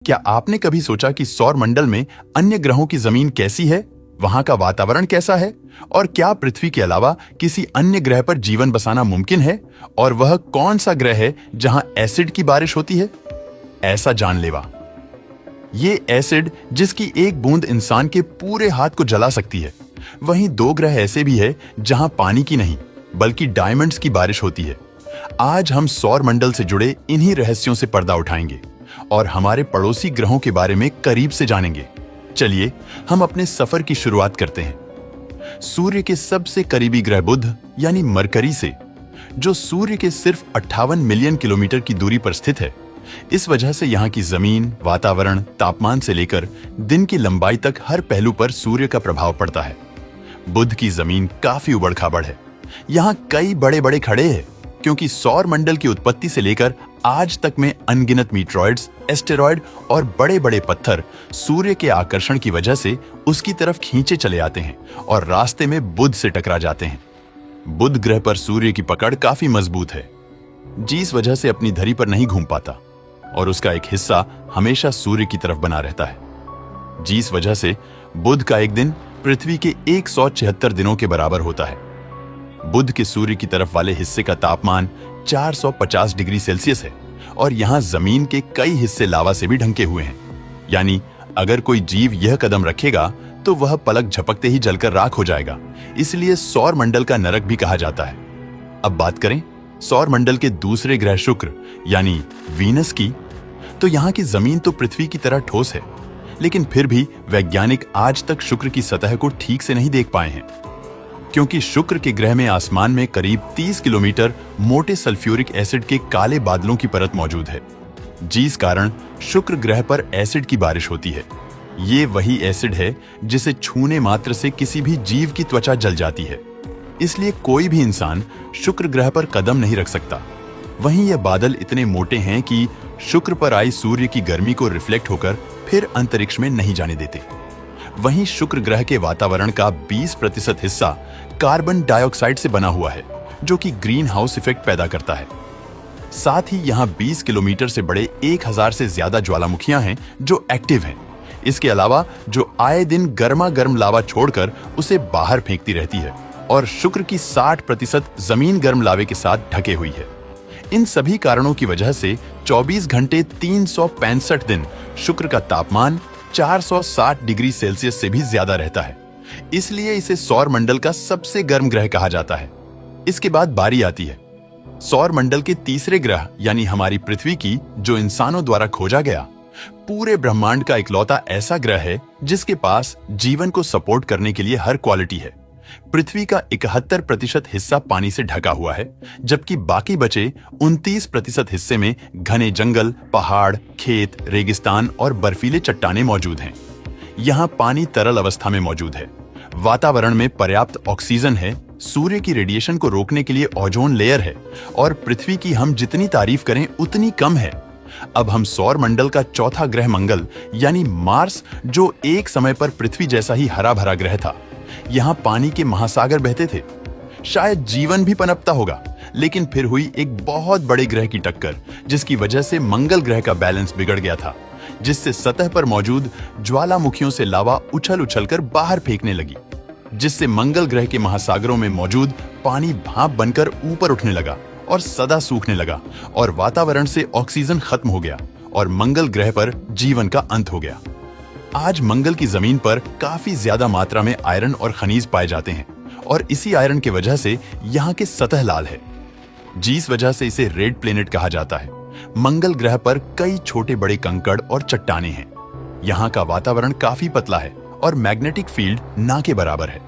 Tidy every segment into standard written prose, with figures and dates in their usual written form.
क्या आपने कभी सोचा कि सौर मंडल में अन्य ग्रहों की जमीन कैसी है, वहां का वातावरण कैसा है, और क्या पृथ्वी के अलावा किसी अन्य ग्रह पर जीवन बसाना मुमकिन है, और वह कौन सा ग्रह है जहां एसिड की बारिश होती है? ऐसा जानलेवा। ये एसिड जिसकी एक बूंद इंसान के पूरे हाथ को जला सकती है। वहीं दो ग्रह ऐसे भी है जहां पानी की नहीं बल्कि डायमंड्स की बारिश होती है। आज हम सौर मंडल से जुड़े इन्हीं रहस्यों से पर्दा उठाएंगे और हमारे पड़ोसी ग्रहों के बारे में करीब से जानेंगे। चलिए हम अपने सफर की शुरुआत करते हैं सूर्य के सबसे करीबी ग्रह बुध यानी मरकरी से, जो सूर्य के सिर्फ 58 मिलियन किलोमीटर की दूरी पर स्थित है। इस वजह से यहाँ की जमीन, वातावरण, तापमान से लेकर दिन की लंबाई तक हर पहलू पर सूर्य का प्रभाव पड़ता है। बुध की जमीन काफी उबड़-खाबड़ है। यहाँ कई बड़े-बड़े खड़े हैं क्योंकि सौर मंडल की उत्पत्ति से लेकर आज तक में अनगिनत मीटरॉइड्स, एस्टेरॉयड और बड़े-बड़े पत्थर सूर्य के आकर्षण की वजह से उसकी तरफ खींचे चले आते हैं और रास्ते में बुध से टकरा जाते हैं। बुध ग्रह पर सूर्य की पकड़ काफी मजबूत है, जिस वजह से अपनी धरी पर नहीं घूम पाता और उसका एक हिस्सा हमेशा सूर्य की तरफ बना रहता है। जिस वजह से बुध का एक दिन पृथ्वी के 176 दिनों के बराबर होता है। बुध के सूर्य की तरफ वाले हिस्से का तापमान 450 डिग्री सेल्सियस है और यहाँ जमीन के कई हिस्से लावा से भी ढंके हुए हैं। यानी अगर कोई जीव यह कदम रखेगा तो वह पलक झपकते ही जलकर राख हो जाएगा। इसलिए सौर मंडल का नरक भी कहा जाता है। अब बात करें सौर मंडल के दूसरे ग्रह शुक्र यानी वीनस की, तो यहाँ की जमीन तो पृथ्वी की तरह ठोस है, लेकिन फिर भी वैज्ञानिक आज तक शुक्र की सतह को ठीक से नहीं देख पाए हैं, क्योंकि शुक्र के ग्रह में आसमान में करीब 30 किलोमीटर मोटे सल्फ्यूरिक एसिड के काले बादलों की परत मौजूद है, जिस कारण शुक्र ग्रह पर एसिड की बारिश होती है। ये वही एसिड है जिसे छूने मात्र से किसी भी जीव की त्वचा जल जाती है। इसलिए कोई भी इंसान शुक्र ग्रह पर कदम नहीं रख सकता। वहीं ये बादल इतने मोटे हैं कि शुक्र पर आई सूर्य की गर्मी को रिफ्लेक्ट होकर फिर अंतरिक्ष में नहीं जाने देते। वहीं शुक्र ग्रह के वातावरण का 20% हिस्सा कार्बन डाइऑक्साइड से बना हुआ है, जो कि ग्रीन हाउस इफेक्ट पैदा करता है। साथ ही यहाँ 20 किलोमीटर से बड़े 1000 से ज्यादा ज्वालामुखियां हैं जो एक्टिव हैं। इसके अलावा जो आए दिन गर्मा गर्म लावा छोड़कर उसे बाहर फेंकती रहती है और शुक्र की 60% जमीन गर्म लावे के साथ ढके हुई है। इन सभी कारणों की वजह से 24 घंटे 365 दिन शुक्र का तापमान 460 डिग्री सेल्सियस से भी ज्यादा रहता है। इसलिए इसे सौर मंडल का सबसे गर्म ग्रह कहा जाता है। इसके बाद बारी आती है सौर मंडल के तीसरे ग्रह यानी हमारी पृथ्वी की, जो इंसानों द्वारा खोजा गया पूरे ब्रह्मांड का इकलौता ऐसा ग्रह है जिसके पास जीवन को सपोर्ट करने के लिए हर क्वालिटी है। पृथ्वी का 71% हिस्सा पानी से ढका हुआ है, जबकि बाकी बचे 29% हिस्से में घने जंगल, पहाड़, खेत, रेगिस्तान और बर्फीले चट्टानें मौजूद हैं। यहाँ पानी तरल अवस्था में मौजूद है। वातावरण में पर्याप्त ऑक्सीजन है, सूर्य की रेडिएशन को रोकने के लिए ओजोन लेयर है और पृथ्वी की हम जितनी तारीफ करें उतनी कम है। अब हम सौर मंडल का चौथा ग्रह मंगल यानी मार्स, जो एक समय पर पृथ्वी जैसा ही हरा भरा ग्रह था। यहाँ पानी के महासागर बहते थे। शायद जीवन भी पनपता होगा, लेकिन फिर हुई एक बहुत बड़े ग्रह की टक्कर, जिसकी वजह से मंगल ग्रह का बैलेंस बिगड़ गया था, जिससे सतह पर मौजूद ज्वालामुखियों से लावा उछल उछलकर बाहर फेंकने लगी, जिससे मंगल ग्रह के महासागरों में मौजूद पानी भाप बनकर ऊपर उठने लगा और सदा सूखने लगा और वातावरण से ऑक्सीजन खत्म हो गया और मंगल ग्रह पर जीवन का अंत हो गया। आज मंगल की जमीन पर काफी ज्यादा मात्रा में आयरन और खनिज पाए जाते हैं और इसी आयरन की वजह से यहाँ की सतह लाल है, जिस वजह से इसे रेड प्लेनेट कहा जाता है। मंगल ग्रह पर कई छोटे बड़े कंकड़ और चट्टानें हैं। यहाँ का वातावरण काफी पतला है और मैग्नेटिक फील्ड ना के बराबर है,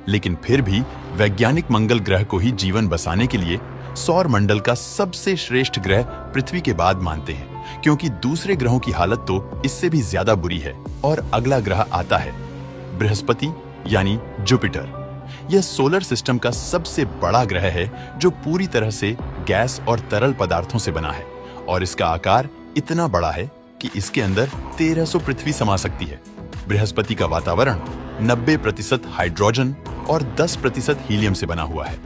लेकिन फिर भी वैज्ञानिक मंगल ग्रह को ही जीवन बसाने के लिए सौर मंडल का सबसे श्रेष्ठ ग्रह पृथ्वी के बाद मानते हैं, क्योंकि दूसरे ग्रहों की हालत तो इससे भी ज्यादा बुरी है। और अगला ग्रह आता है बृहस्पति यानी जुपिटर। यह सोलर सिस्टम का सबसे बड़ा ग्रह है, जो पूरी तरह से गैस और तरल पदार्थों से बना है और इसका आकार इतना बड़ा है कि इसके अंदर 1300 पृथ्वी समा सकती है। बृहस्पति का वातावरण 90% हाइड्रोजन और 10% हीलियम से बना हुआ है।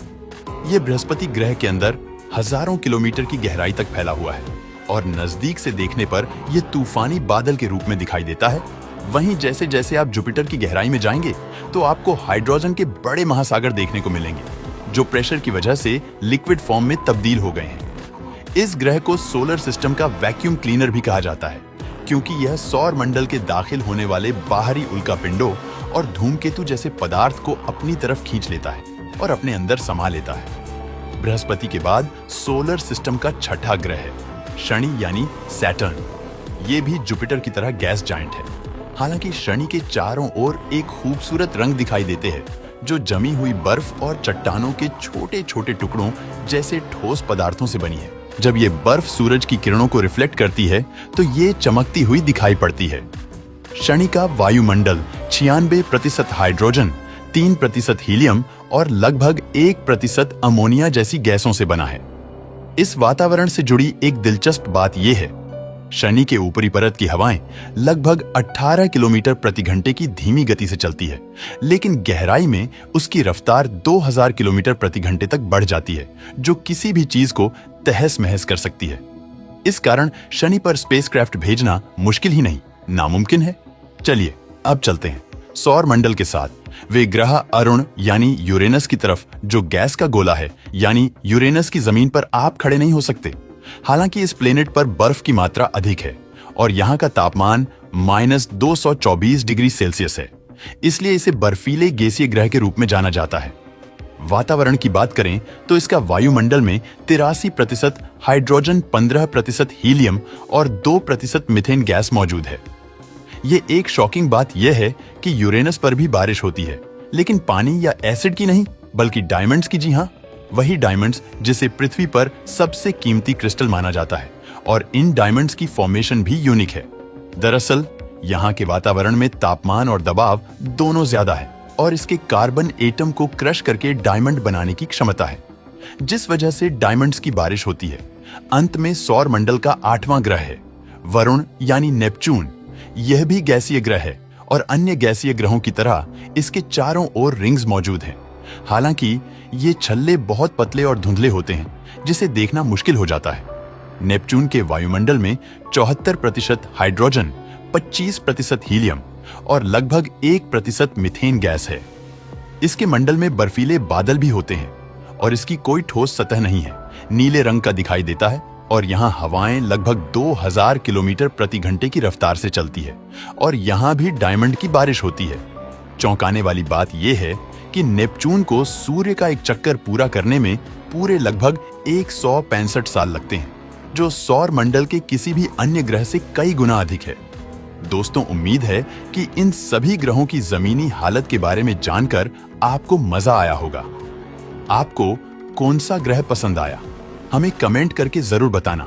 यह बृहस्पति ग्रह के अंदर हजारों किलोमीटर की गहराई तक फैला हुआ है और नजदीक से देखने पर यह तूफानी बादल के रूप में दिखाई देता है। वहीं जैसे जैसे आप जुपिटर की गहराई में जाएंगे तो आपको हाइड्रोजन के बड़े महासागर देखने को मिलेंगे, जो प्रेशर की वजह से लिक्विड फॉर्म में तब्दील हो गए हैं। इस ग्रह को सोलर सिस्टम का वैक्यूम क्लीनर भी कहा जाता है, क्योंकि यह सौर मंडल के दाखिल होने वाले बाहरी उल्कापिंडों और धूमकेतु जैसे पदार्थ को अपनी तरफ खींच लेता है और अपने अंदर समा लेता है। बृहस्पति के बाद सोलर सिस्टम का छठा ग्रह है शनि यानी सैटर्न। ये भी जुपिटर की तरह गैस जायंट है। हालांकि शनि के चारों ओर एक खूबसूरत रंग दिखाई देते हैं, जो जमी हुई बर्फ और चट्टानों के छोटे छोटे टुकड़ों जैसे ठोस पदार्थों से बनी है। जब ये बर्फ सूरज की किरणों को रिफ्लेक्ट करती है तो ये चमकती हुई दिखाई पड़ती है। शनि का वायुमंडल 96% हाइड्रोजन, 3% हीलियम और लगभग 1% अमोनिया जैसी गैसों से बना है। इस वातावरण से जुड़ी एक दिलचस्प बात यह है, शनि के ऊपरी परत की हवाएं लगभग 18 किलोमीटर प्रति घंटे की धीमी गति से चलती है, लेकिन गहराई में उसकी रफ्तार 2000 किलोमीटर प्रति घंटे तक बढ़ जाती है, जो किसी भी चीज को तहस महस कर सकती है। इस कारण शनि पर स्पेसक्राफ्ट भेजना मुश्किल ही नहीं, नामुमकिन है। चलिए अब चलते हैं सौर मंडल के साथ वे ग्रह अरुण यानी यूरेनस की तरफ, जो गैस का गोला है, यानी यूरेनस की जमीन पर आप खड़े नहीं हो सकते। हालांकि इस प्लेनेट पर बर्फ की मात्रा अधिक है और यहाँ का तापमान -224 डिग्री सेल्सियस है, इसलिए इसे बर्फीले गैसीय ग्रह के रूप में जाना जाता है। वातावरण की बात करें तो इसका वायुमंडल में 83% हाइड्रोजन, 15% हीलियम और 2% मीथेन गैस मौजूद है। ये एक शॉकिंग बात यह है कि यूरेनस पर भी बारिश होती है, लेकिन पानी या एसिड की नहीं, बल्कि डायमंड्स की। जी हाँ, वही डायमंड्स जिसे पृथ्वी पर सबसे कीमती क्रिस्टल माना जाता है, और इन डायमंड्स की फॉर्मेशन भी यूनिक है। दरअसल यहाँ के वातावरण में तापमान और दबाव दोनों ज्यादा है और इसके कार्बन एटम को क्रश करके डायमंड बनाने की क्षमता है, जिस वजह से डायमंड्स की बारिश होती है। अंत में सौर मंडल का 8वां ग्रह है वरुण यानी नेपच्यून। यह भी गैसीय ग्रह है और अन्य गैसीय ग्रहों की तरह इसके चारों ओर रिंग्स मौजूद हैं। हालांकि ये छल्ले बहुत पतले और धुंधले होते हैं, जिसे देखना मुश्किल हो जाता है। नेपच्यून के वायुमंडल में 74% हाइड्रोजन, 25% हीलियम और लगभग 1% मीथेन गैस है। इसके मंडल में बर्फीले बादल भी होते हैं और इसकी कोई ठोस सतह नहीं है, नीले रंग का दिखाई देता है और यहाँ हवाएं लगभग 2000 किलोमीटर प्रति घंटे की रफ्तार से चलती है और यहाँ भी डायमंड की बारिश होती है। चौंकाने वाली बात यह है कि नेपच्यून को सूर्य का एक चक्कर पूरा करने में पूरे लगभग 165 साल लगते हैं, जो सौर मंडल के किसी भी अन्य ग्रह से कई गुना अधिक है। दोस्तों, उम्मीद है कि इन सभी ग्रहों की जमीनी हालत के बारे में जानकर आपको मजा आया होगा। आपको कौन सा ग्रह पसंद आया, हमें कमेंट करके जरूर बताना।